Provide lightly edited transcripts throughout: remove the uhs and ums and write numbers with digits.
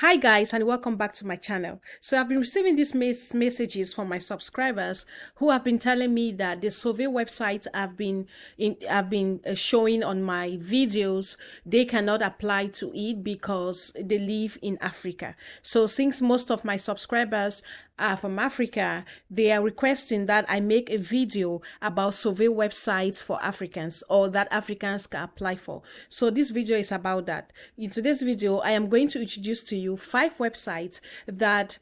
Hi guys, and welcome back to my channel. So I've been receiving these messages from my subscribers who have been telling me that the survey websites I've been showing on my videos, they cannot apply to it because they live in Africa. So since most of my subscribers are from Africa, they are requesting that I make a video about survey websites for Africans or that Africans can apply for. So this video is about that. In today's video, I am going to introduce to you 5 websites that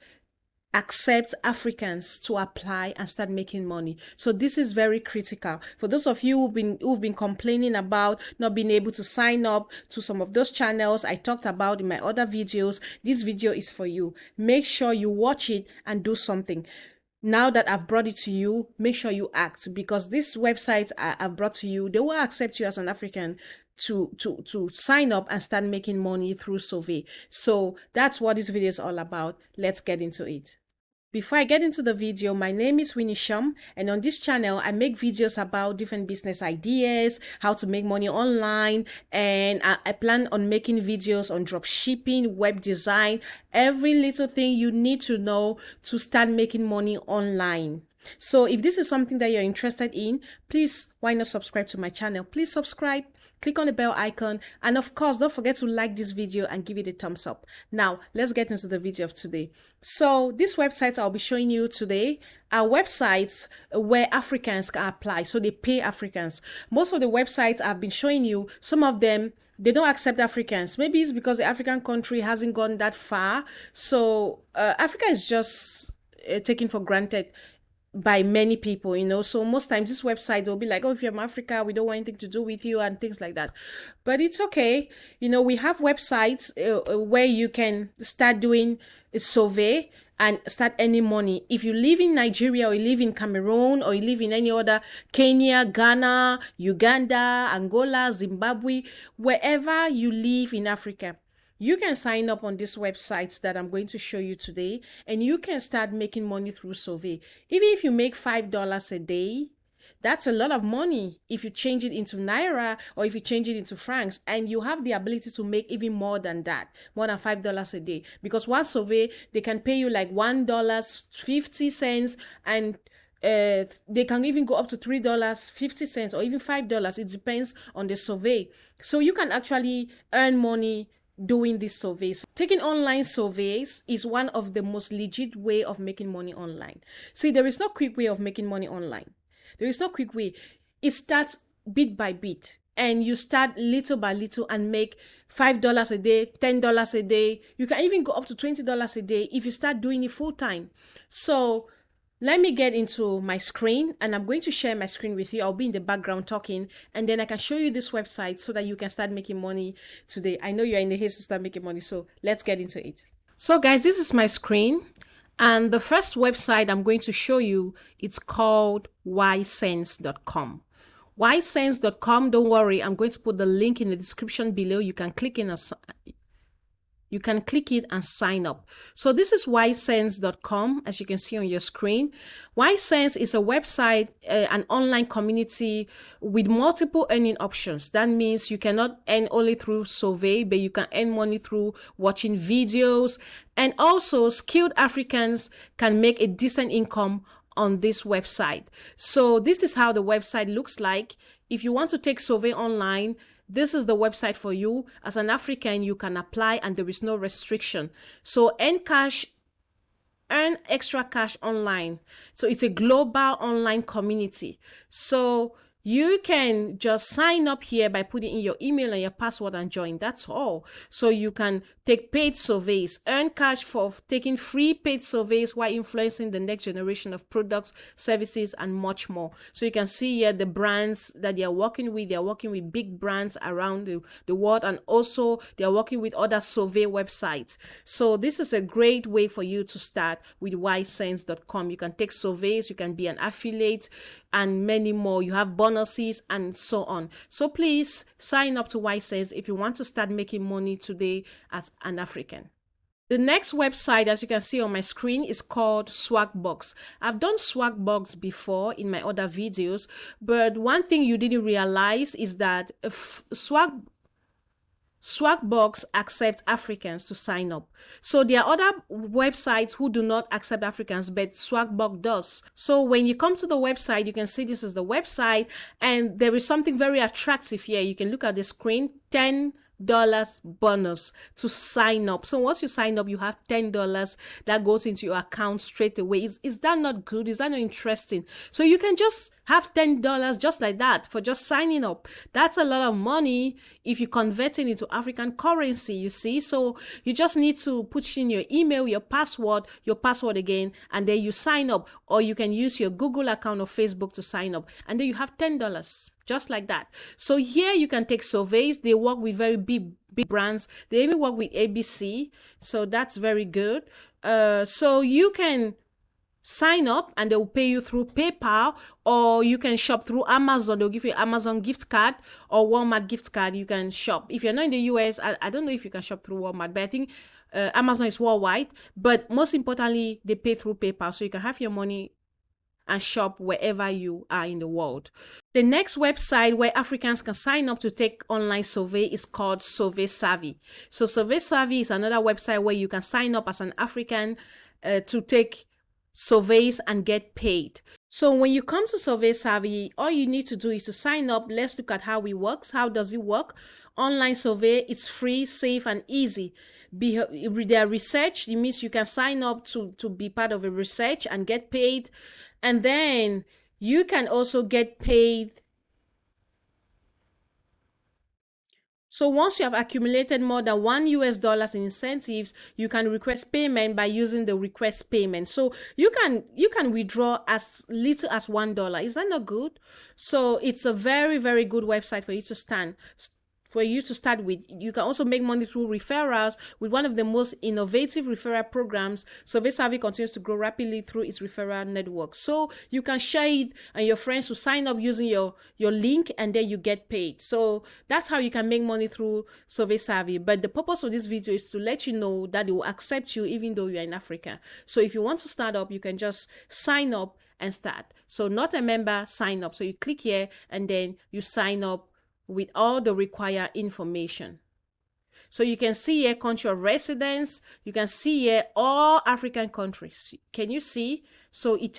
accept Africans to apply and start making money. So this is very critical for those of you who've been complaining about not being able to sign up to some of those channels I talked about in my other videos. This video is for you. Make sure you watch it and do something. Now that I've brought it to you, make sure you act, because these websites I've brought to you, they will accept you as an African to sign up and start making money through survey. So that's what this video is all about. Let's get into it. Before I get into the video, my name is Winnie Shum, and on this channel, I make videos about different business ideas, how to make money online, and I plan on making videos on drop shipping, web design, every little thing you need to know to start making money online. So if this is something that you're interested in, please, why not subscribe to my channel? Please subscribe. Click on the bell icon, and of course, don't forget to like this video and give it a thumbs up. Now, let's get into the video of today. So these websites I'll be showing you today are websites where Africans can apply. So they pay Africans. Most of the websites I've been showing you, some of them, they don't accept Africans. Maybe it's because the African country hasn't gone that far. So Africa is just taken for granted by many people, you know. So most times this website will be like, oh, if you're from Africa, we don't want anything to do with you and things like that. But it's okay. You know, we have websites where you can start doing a survey and start earning money. If you live in Nigeria, or you live in Cameroon, or you live in any other, Kenya, Ghana, Uganda, Angola, Zimbabwe, wherever you live in Africa, you can sign up on this website that I'm going to show you today, and you can start making money through survey. Even if you make $5 a day, that's a lot of money if you change it into Naira or if you change it into francs, and you have the ability to make even more than that, more than $5 a day. Because one survey, they can pay you like $1.50, and they can even go up to $3.50 or even $5. It depends on the survey. So you can actually earn money doing these surveys. Taking online surveys is one of the most legit way of making money online. See, there is no quick way of making money online. There is no quick way. It starts bit by bit, and you start little by little and make $5 a day, $10 a day. You can even go up to $20 a day if you start doing it full time. So let me get into my screen, and I'm going to share my screen with you. I'll be in the background talking, and then I can show you this website so that you can start making money today. I know you're in the haste to start making money, so let's get into it. So guys, this is my screen, and the first website I'm going to show you, it's called Whysense.com. Whysense.com, don't worry, I'm going to put the link in the description below. You can click it and sign up. So this is Whysense.com, as you can see on your screen. Whysense is a website, an online community with multiple earning options. That means you cannot earn only through survey, but you can earn money through watching videos. And also, skilled Africans can make a decent income on this website. So this is how the website looks like. If you want to take survey online, this is the website for you. As an African, you can apply and there is no restriction. So earn extra cash online. So it's a global online community. So you can just sign up here by putting in your email and your password and join. That's all. So you can take paid surveys, earn cash for taking free paid surveys while influencing the next generation of products, services, and much more. So you can see here the brands that they are working with. They are working with big brands around the world, and also they are working with other survey websites. So this is a great way for you to start with Whysense.com. You can take surveys, you can be an affiliate, and many more. You have bonuses and so on. So please sign up to Whysense if you want to start making money today as an African. The next website, as you can see on my screen, is called Swagbucks. I've done Swagbucks before in my other videos, but one thing you didn't realize is that Swagbucks accept Africans to sign up. So there are other websites who do not accept Africans, but Swagbucks does. So when you come to the website, you can see this is the website, and there is something very attractive here. You can look at the screen, $10 bonus to sign up. So once you sign up, you have $10 that goes into your account straight away. Is that not good? Is that not interesting? So you can just have $10 just like that for just signing up. That's a lot of money if you convert it into African currency, you see. So you just need to put in your email, your password again, and then you sign up. Or you can use your Google account or Facebook to sign up, and then you have $10. Just like that. So here you can take surveys. They work with very big brands. They even work with ABC. So that's very good. So you can sign up and they will pay you through PayPal, or you can shop through Amazon. They'll give you Amazon gift card or Walmart gift card. You can shop. If you're not in the US, I don't know if you can shop through Walmart, but I think Amazon is worldwide. But most importantly, they pay through PayPal. So you can have your money and shop wherever you are in the world. The next website where Africans can sign up to take online survey is called Survey Savvy. So Survey Savvy is another website where you can sign up as an African to take surveys and get paid. So when you come to Survey Savvy, all you need to do is to sign up. Let's look at how it works. How does it work? Online survey, it's free, safe, and easy. Their research, it means you can sign up to be part of a research and get paid. And then you can also get paid. So once you have accumulated more than $1 in incentives, you can request payment by using the request payment. So you can withdraw as little as $1. Is that not good? So it's a very, very good website for you to start with. You can also make money through referrals with one of the most innovative referral programs. Survey Savvy continues to grow rapidly through its referral network. So you can share it and your friends will sign up using your link, and then you get paid. So that's how you can make money through Survey Savvy. But the purpose of this video is to let you know that they will accept you even though you're in Africa. So if you want to start up, you can just sign up and start. So not a member, sign up. So you click here and then you sign up with all the required information. So you can see here country of residence. You can see here all African countries. Can you see? So you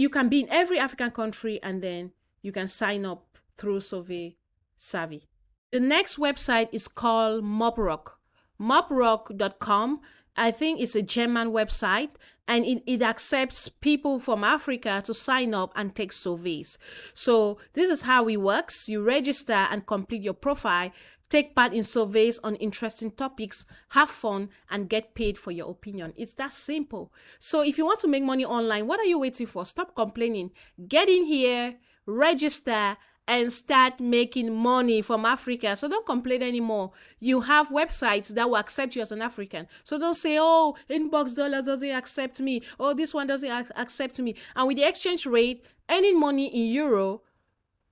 can be in every African country, and then you can sign up through Survey Savvy. The next website is called Mobrock. Mobrock.com. I think it's a German website, and it accepts people from Africa to sign up and take surveys. So this is how it works. You register and complete your profile, take part in surveys on interesting topics, have fun, and get paid for your opinion. It's that simple. So if you want to make money online, what are you waiting for? Stop complaining. Get in here, register, and start making money from Africa. So don't complain anymore. You have websites that will accept you as an African. So don't say, oh, Inbox Dollars doesn't accept me. Oh, this one doesn't accept me. And with the exchange rate, earning money in euro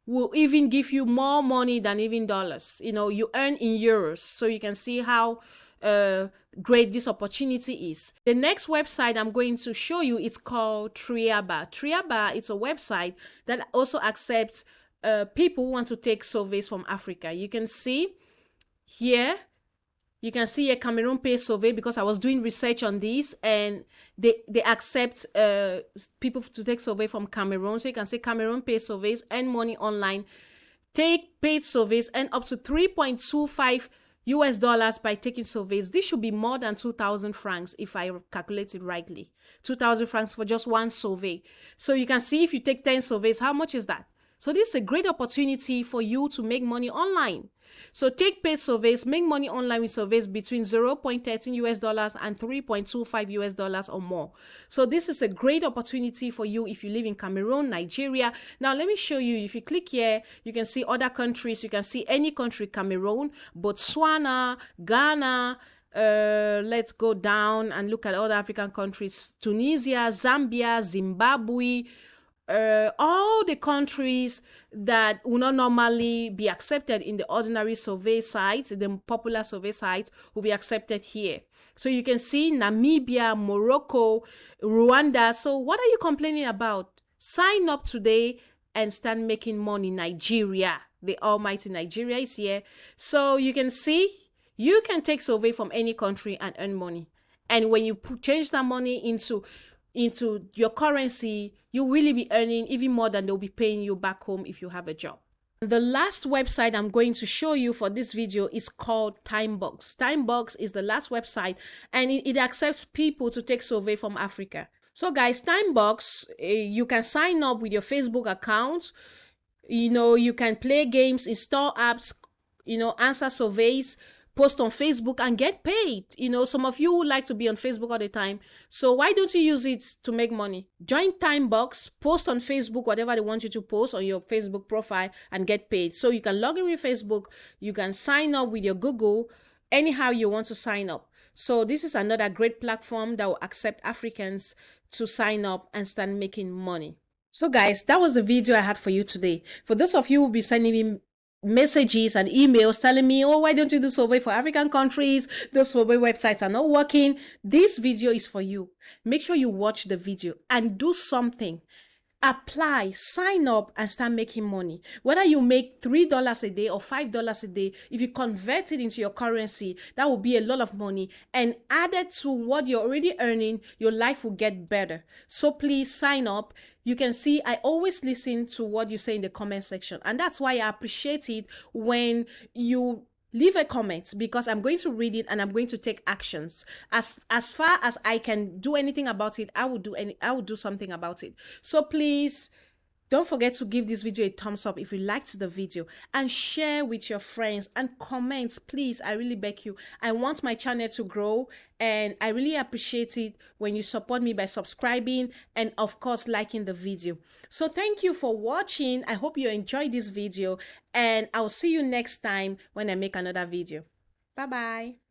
will even give you more money than even dollars. You know, you earn in euros. So you can see how great this opportunity is. The next website I'm going to show you is called Triaba. Triaba, it's a website that also accepts people who want to take surveys from Africa. You can see here, you can see a Cameroon Pay survey because I was doing research on this, and they accept people to take survey from Cameroon. So you can say Cameroon Pay surveys, earn money online, take paid surveys, and up to $3.25 by taking surveys. This should be more than 2,000 francs if I calculate it rightly. 2,000 francs for just one survey. So you can see if you take 10 surveys, how much is that? So this is a great opportunity for you to make money online. So take paid surveys, make money online with surveys between $0.13 and $3.25 or more. So this is a great opportunity for you if you live in Cameroon, Nigeria. Now let me show you. If you click here, you can see other countries. You can see any country: Cameroon, Botswana, Ghana. Let's go down and look at other African countries: Tunisia, Zambia, Zimbabwe. All the countries that will not normally be accepted in the ordinary survey sites, the popular survey sites, will be accepted here. So you can see Namibia, Morocco, Rwanda. So what are you complaining about? Sign up today and start making money. Nigeria. the almighty Nigeria is here. So you can see, you can take survey from any country and earn money. And when you change that money into your currency, you'll really be earning even more than they'll be paying you back home if you have a job. The last website I'm going to show you for this video is called Timebox. Timebox is the last website, and it accepts people to take survey from Africa. So guys, Timebox, you can sign up with your Facebook account. You can play games, install apps, answer surveys, post on Facebook and get paid. Some of you would like to be on Facebook all the time. So why don't you use it to make money? Join Timebox, post on Facebook, whatever they want you to post on your Facebook profile and get paid. So you can log in with Facebook, you can sign up with your Google, anyhow you want to sign up. So this is another great platform that will accept Africans to sign up and start making money. So guys, that was the video I had for you today. For those of you who will be sending me messages and emails telling me, oh, why don't you do survey for African countries? Those survey websites are not working. This video is for you. Make sure you watch the video and do something. Apply, sign up, and start making money. Whether you make $3 a day or $5 a day, if you convert it into your currency, that will be a lot of money. And added to what you're already earning, your life will get better. So please sign up. You can see I always listen to what you say in the comment section. And that's why I appreciate it when you leave a comment, because I'm going to read it and I'm going to take actions. As far as I can do anything about it, I will do something about it. So please don't forget to give this video a thumbs up if you liked the video, and share with your friends and comment, please. I really beg you. I want my channel to grow, and I really appreciate it when you support me by subscribing and of course liking the video. So thank you for watching. I hope you enjoyed this video, and I'll see you next time when I make another video. Bye bye.